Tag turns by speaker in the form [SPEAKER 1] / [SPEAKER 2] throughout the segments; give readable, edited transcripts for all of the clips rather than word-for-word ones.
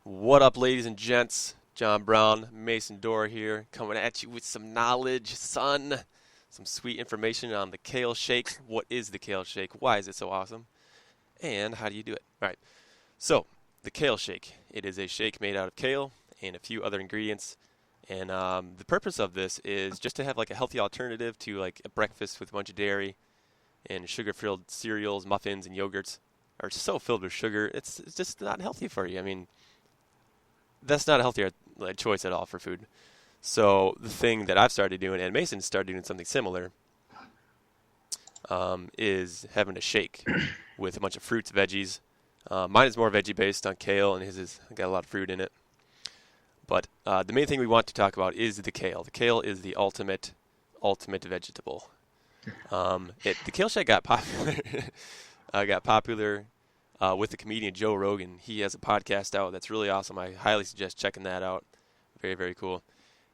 [SPEAKER 1] What up, ladies and gents? John Brown, Mason Doerr here, coming at you with some knowledge, son. Some sweet information on the Kale Shake. What is the Kale Shake? Why is it so awesome? And how do you do it? All right. So, the Kale Shake. It is a shake made out of kale and a few other ingredients. And the purpose of this is just to have like a healthy alternative to like a breakfast with a bunch of dairy and sugar-filled cereals, muffins, and yogurts are so filled with sugar. It's just not healthy for you. I mean, that's not a healthy choice at all for food. So the thing that I've started doing, and Mason started doing something similar, is having a shake with a bunch of fruits, veggies. Mine is more veggie-based on kale, and his has got a lot of fruit in it. But the main thing we want to talk about is the kale. The kale is the ultimate vegetable. The Kale Shake got popular. With the comedian Joe Rogan. He has a podcast out that's really awesome. I highly suggest checking that out. Very, very cool.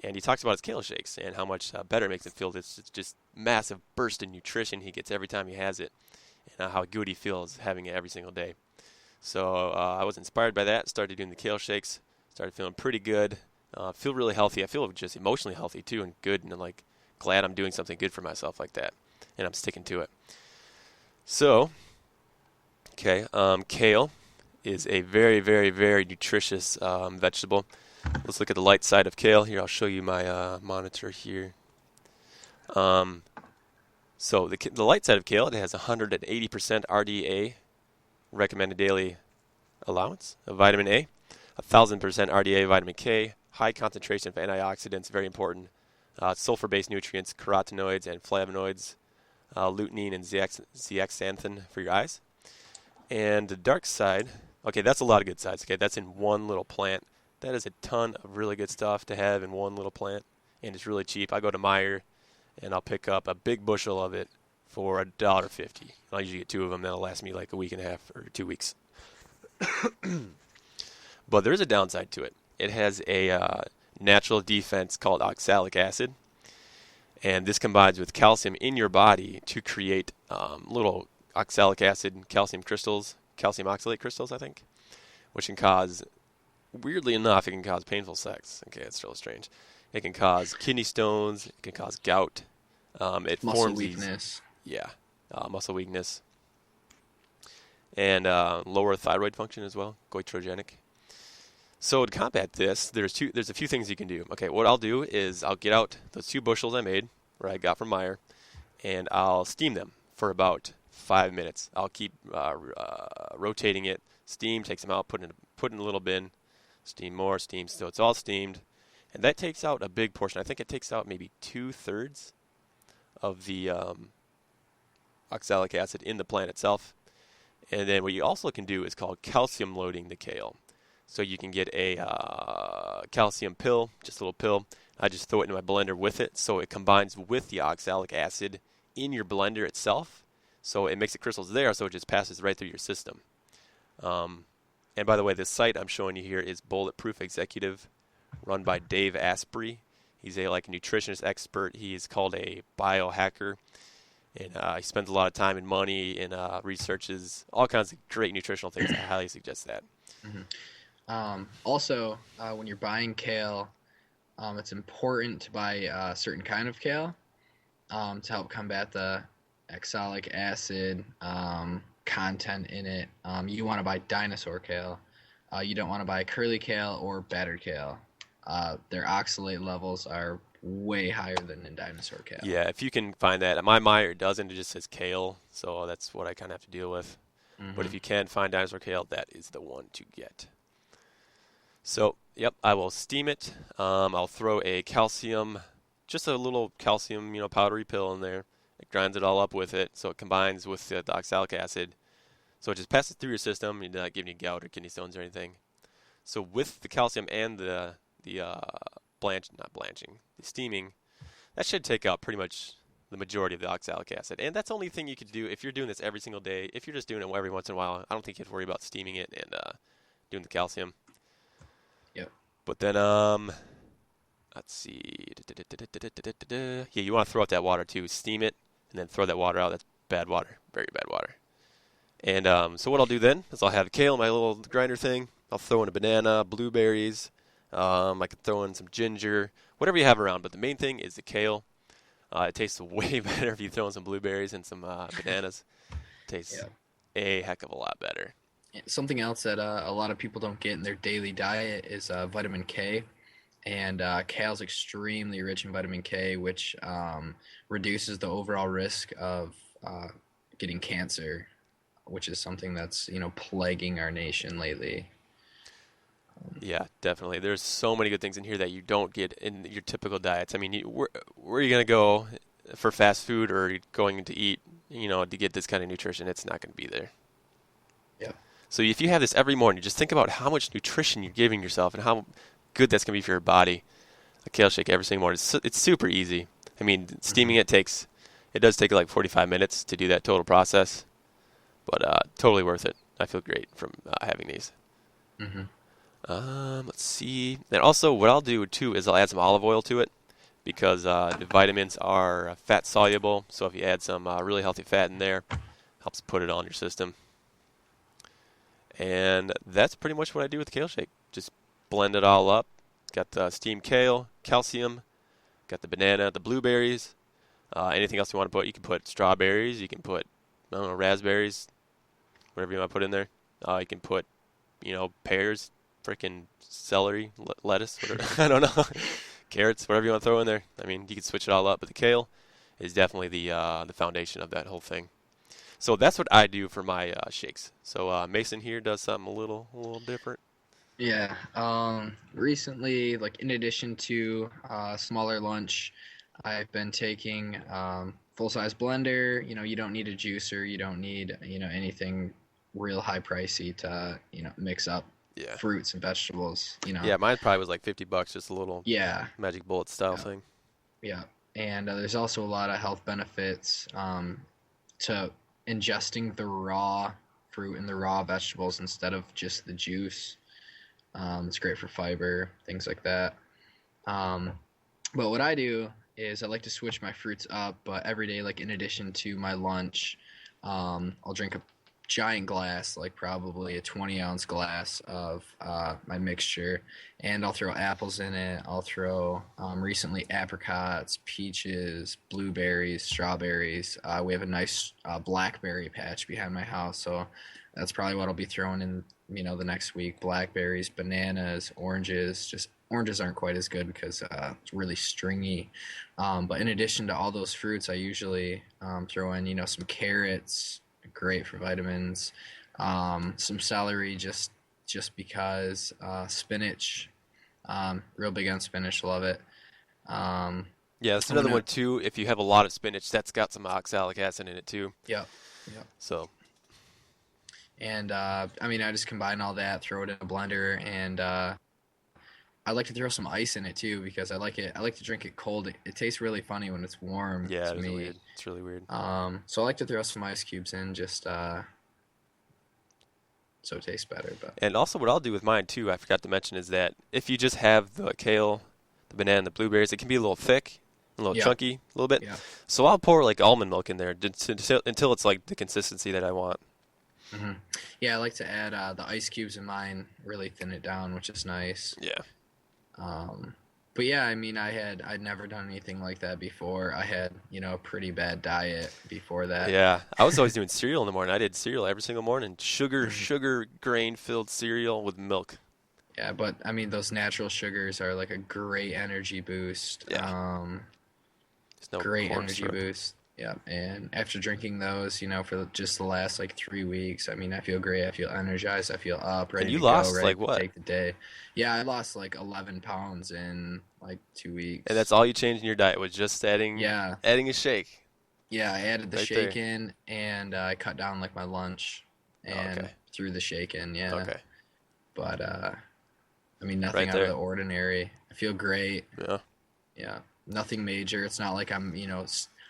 [SPEAKER 1] And he talks about his kale shakes and how much better it makes him feel. It's just massive burst in nutrition he gets every time he has it, and how good he feels having it every single day. So I was inspired by that. Started doing the kale shakes. Started feeling pretty good. Feel really healthy. I feel just emotionally healthy too, and good, and like glad I'm doing something good for myself like that, and I'm sticking to it. So. Okay, kale is a very, very, very nutritious vegetable. Let's look at the light side of kale. Here, I'll show you my monitor here. So the light side of kale, it has 180% RDA, recommended daily allowance of vitamin A, 1,000% RDA vitamin K, high concentration of antioxidants, very important, sulfur-based nutrients, carotenoids and flavonoids, lutein and zeaxanthin for your eyes. And the dark side, okay, that's a lot of good sides. Okay, that's in one little plant. That is a ton of really good stuff to have in one little plant, and it's really cheap. I go to Meijer, and I'll pick up a big bushel of it for $1.50. I'll usually get two of them. That'll last me like a week and a half or 2 weeks. But there is a downside to it. It has a natural defense called oxalic acid, and this combines with calcium in your body to create little oxalic acid calcium crystals, calcium oxalate crystals, I think, which can cause, weirdly enough, it can cause painful sex. Okay, it's still strange. It can cause kidney stones. It can cause gout. It
[SPEAKER 2] muscle
[SPEAKER 1] forms
[SPEAKER 2] weakness.
[SPEAKER 1] Muscle weakness, and lower thyroid function as well, goitrogenic. So to combat this, there's a few things you can do. Okay, what I'll do is I'll get out those 2 bushels I made, or I got from Meijer, and I'll steam them for about 5 minutes. I'll keep rotating it. Steam, takes them out, put in a little bin. Steam more, steam, so it's all steamed. And that takes out a big portion. I think it takes out maybe 2/3 of the oxalic acid in the plant itself. And then what you also can do is called calcium loading the kale. So you can get a calcium pill, just a little pill. I just throw it in my blender with it, so it combines with the oxalic acid in your blender itself. So it makes the crystals there, so it just passes right through your system. And by the way, this site I'm showing you here is Bulletproof Executive, run by Dave Asprey. He's a nutritionist expert. He is called a biohacker, and he spends a lot of time and money and researches all kinds of great nutritional things. I highly suggest that.
[SPEAKER 2] Mm-hmm. Also, when you're buying kale, it's important to buy a certain kind of kale to help combat the oxalic acid content in it. You want to buy dinosaur kale. You don't want to buy curly kale or battered kale. Their oxalate levels are way higher than in dinosaur kale.
[SPEAKER 1] Yeah, if you can find that. My Meijer doesn't. It just says kale, so that's what I kind of have to deal with.
[SPEAKER 2] Mm-hmm.
[SPEAKER 1] But if you can find dinosaur kale, that is the one to get. So, yep, I will steam it. I'll throw a calcium, just a little calcium, powdery pill in there. It grinds it all up with it, so it combines with the oxalic acid. So it just passes through your system. You're not giving you gout or kidney stones or anything. So with the calcium and the steaming, that should take out pretty much the majority of the oxalic acid. And that's the only thing you could do if you're doing this every single day. If you're just doing it every once in a while, I don't think you have to worry about steaming it and doing the calcium.
[SPEAKER 2] Yep.
[SPEAKER 1] But then, let's see. Yeah, you want to throw out that water too. Steam it and then throw that water out. That's bad water. Very bad water. And so what I'll do then is I'll have kale in my little grinder thing. I'll throw in a banana, blueberries. I could throw in some ginger, whatever you have around. But the main thing is the kale. It tastes way better if you throw in some blueberries and some bananas. It tastes
[SPEAKER 2] Yeah.
[SPEAKER 1] a heck of a lot better.
[SPEAKER 2] Something else that a lot of people don't get in their daily diet is vitamin K. And kale's extremely rich in vitamin K, which reduces the overall risk of getting cancer, which is something that's plaguing our nation lately.
[SPEAKER 1] Yeah, definitely. There's so many good things in here that you don't get in your typical diets. I mean, where are you going to go for fast food or going to eat, to get this kind of nutrition? It's not going to be there.
[SPEAKER 2] Yeah.
[SPEAKER 1] So if you have this every morning, just think about how much nutrition you're giving yourself and how good that's going to be for your body. A kale shake every single morning. It's super easy. I mean, steaming it does take like 45 minutes to do that total process, but totally worth it. I feel great from having these.
[SPEAKER 2] Hmm.
[SPEAKER 1] Let's see. And also, what I'll do too is I'll add some olive oil to it because the vitamins are fat soluble. So if you add some really healthy fat in there, helps put it on your system. And that's pretty much what I do with the kale shake. Just blend it all up. Got the steamed kale, calcium, got the banana, the blueberries. Anything else you want to put? You can put strawberries. You can put, I don't know, raspberries, whatever you want to put in there. You can put, pears, freaking celery, lettuce, whatever. I don't know, carrots, whatever you want to throw in there. I mean, you can switch it all up, but the kale is definitely the foundation of that whole thing. So that's what I do for my shakes. So Mason here does something a little different.
[SPEAKER 2] Yeah. Recently, like in addition to smaller lunch, I've been taking full-size blender. You don't need a juicer. You don't need anything real high pricey to mix up
[SPEAKER 1] Yeah.
[SPEAKER 2] fruits and vegetables.
[SPEAKER 1] Yeah, mine probably was like $50, just a little
[SPEAKER 2] Yeah.
[SPEAKER 1] magic bullet style
[SPEAKER 2] Yeah.
[SPEAKER 1] thing.
[SPEAKER 2] Yeah. And there's also a lot of health benefits to ingesting the raw fruit and the raw vegetables instead of just the juice. It's great for fiber, things like that. Um, but what I do is I like to switch my fruits up, but every day, like in addition to my lunch, I'll drink a giant glass, like probably a 20-ounce glass of my mixture, and I'll throw apples in it. I'll throw recently apricots, peaches, blueberries, strawberries. We have a nice blackberry patch behind my house, so that's probably what I'll be throwing in, the next week. Blackberries, bananas, oranges. Just oranges aren't quite as good because it's really stringy. But in addition to all those fruits, I usually throw in, some carrots, great for vitamins. Some celery, just because. Spinach, real big on spinach, love it.
[SPEAKER 1] Yeah, that's
[SPEAKER 2] I'm
[SPEAKER 1] another
[SPEAKER 2] gonna,
[SPEAKER 1] one too. If you have a lot of spinach, that's got some oxalic acid in it too.
[SPEAKER 2] yeah, yeah.
[SPEAKER 1] So
[SPEAKER 2] And I just combine all that, throw it in a blender, and I like to throw some ice in it too because I like it. I like to drink it cold. It tastes really funny when it's warm
[SPEAKER 1] yeah,
[SPEAKER 2] to
[SPEAKER 1] it is
[SPEAKER 2] me.
[SPEAKER 1] weird. It's really weird.
[SPEAKER 2] So I like to throw some ice cubes in just so it tastes better. But
[SPEAKER 1] And also, what I'll do with mine too, I forgot to mention, is that if you just have the kale, the banana, the blueberries, it can be a little thick, a little
[SPEAKER 2] yeah,
[SPEAKER 1] chunky, a little bit.
[SPEAKER 2] yeah.
[SPEAKER 1] So I'll pour like almond milk in there until it's like the consistency that I want.
[SPEAKER 2] Hmm. Yeah, I like to add the ice cubes in mine, really thin it down, which is nice.
[SPEAKER 1] Yeah.
[SPEAKER 2] But yeah, I'd never done anything like that before. I had, a pretty bad diet before that.
[SPEAKER 1] Yeah, I was always doing cereal in the morning. I did cereal every single morning.
[SPEAKER 2] Mhm.
[SPEAKER 1] Sugar grain-filled cereal with milk.
[SPEAKER 2] Yeah, but those natural sugars are like a great energy boost.
[SPEAKER 1] Yeah. There's no
[SPEAKER 2] Great
[SPEAKER 1] corn
[SPEAKER 2] energy
[SPEAKER 1] syrup.
[SPEAKER 2] boost. Yeah, and after drinking those, for just the last like 3 weeks, I feel great. I feel energized. I feel up,
[SPEAKER 1] And
[SPEAKER 2] ready
[SPEAKER 1] you
[SPEAKER 2] to
[SPEAKER 1] lost
[SPEAKER 2] go, ready
[SPEAKER 1] like
[SPEAKER 2] to
[SPEAKER 1] what?
[SPEAKER 2] take the day. Yeah, I lost like 11 pounds in like 2 weeks.
[SPEAKER 1] And that's all you changed in your diet was just adding
[SPEAKER 2] Yeah,
[SPEAKER 1] a shake
[SPEAKER 2] yeah. I added the
[SPEAKER 1] right
[SPEAKER 2] shake
[SPEAKER 1] there.
[SPEAKER 2] in, and I cut down like my lunch,
[SPEAKER 1] Oh,
[SPEAKER 2] and
[SPEAKER 1] okay.
[SPEAKER 2] threw the shake in. Yeah,
[SPEAKER 1] Okay.
[SPEAKER 2] but nothing
[SPEAKER 1] Right
[SPEAKER 2] out of the
[SPEAKER 1] there.
[SPEAKER 2] ordinary. I feel great.
[SPEAKER 1] Yeah.
[SPEAKER 2] Yeah, nothing major. It's not like I'm,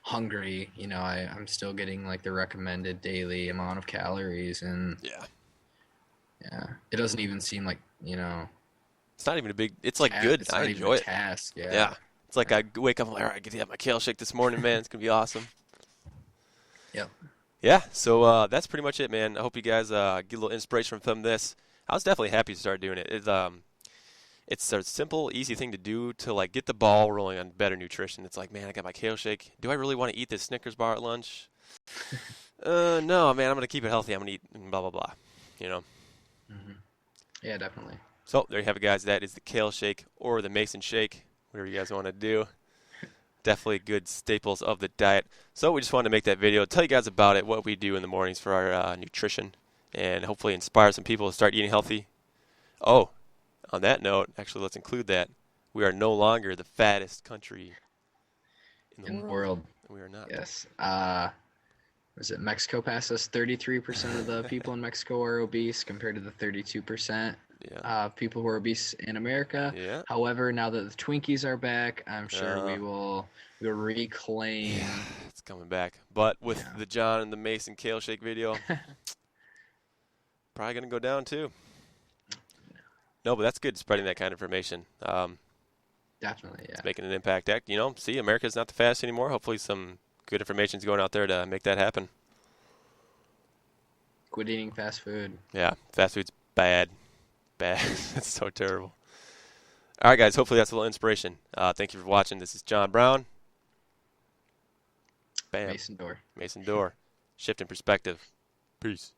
[SPEAKER 2] hungry. I'm still getting like the recommended daily amount of calories, and
[SPEAKER 1] Yeah.
[SPEAKER 2] yeah, it doesn't even seem like,
[SPEAKER 1] It's not even a big. It's like good.
[SPEAKER 2] it's
[SPEAKER 1] I
[SPEAKER 2] not even
[SPEAKER 1] enjoy
[SPEAKER 2] a
[SPEAKER 1] it.
[SPEAKER 2] task. Yeah.
[SPEAKER 1] Yeah. It's like I wake up, I'm like, all right, I get to have my kale shake this morning, man. It's gonna be awesome.
[SPEAKER 2] Yep.
[SPEAKER 1] Yeah. So that's pretty much it, man. I hope you guys get a little inspiration from this. I was definitely happy to start doing it. It's a simple, easy thing to do to like get the ball rolling on better nutrition. It's like, man, I got my kale shake. Do I really want to eat this Snickers bar at lunch? No, man, I'm gonna keep it healthy. I'm gonna eat blah blah blah. You know.
[SPEAKER 2] Hmm. Yeah, definitely.
[SPEAKER 1] So there you have it, guys. That is the kale shake or the Mason shake, whatever you guys want to do. Definitely good staples of the diet. So we just wanted to make that video, tell you guys about it, what we do in the mornings for our nutrition, and hopefully inspire some people to start eating healthy. Oh, on that note, actually, let's include that we are no longer the fattest country in the
[SPEAKER 2] In the
[SPEAKER 1] world.
[SPEAKER 2] world,
[SPEAKER 1] We are not.
[SPEAKER 2] yes. Was it Mexico passed us? 33% of the people in Mexico are obese compared to the 32%
[SPEAKER 1] Yeah.
[SPEAKER 2] people who are obese in America.
[SPEAKER 1] Yeah.
[SPEAKER 2] However, now that the Twinkies are back, I'm sure
[SPEAKER 1] Uh,
[SPEAKER 2] we'll reclaim.
[SPEAKER 1] Yeah, it's coming back. But with
[SPEAKER 2] Yeah.
[SPEAKER 1] the John and the Mason kale shake video, probably going to go down too. No, but that's good spreading that kind of information.
[SPEAKER 2] Definitely, yeah.
[SPEAKER 1] It's making an impact. See, America's not the fastest anymore. Hopefully some good information is going out there to make that happen.
[SPEAKER 2] Quit eating fast food.
[SPEAKER 1] Yeah, fast food's bad. Bad. It's so terrible. All right, guys, hopefully that's a little inspiration. Thank you for watching. This is John Brown. Bam.
[SPEAKER 2] Mason Doerr.
[SPEAKER 1] Mason Doerr. Shifting perspective. Peace.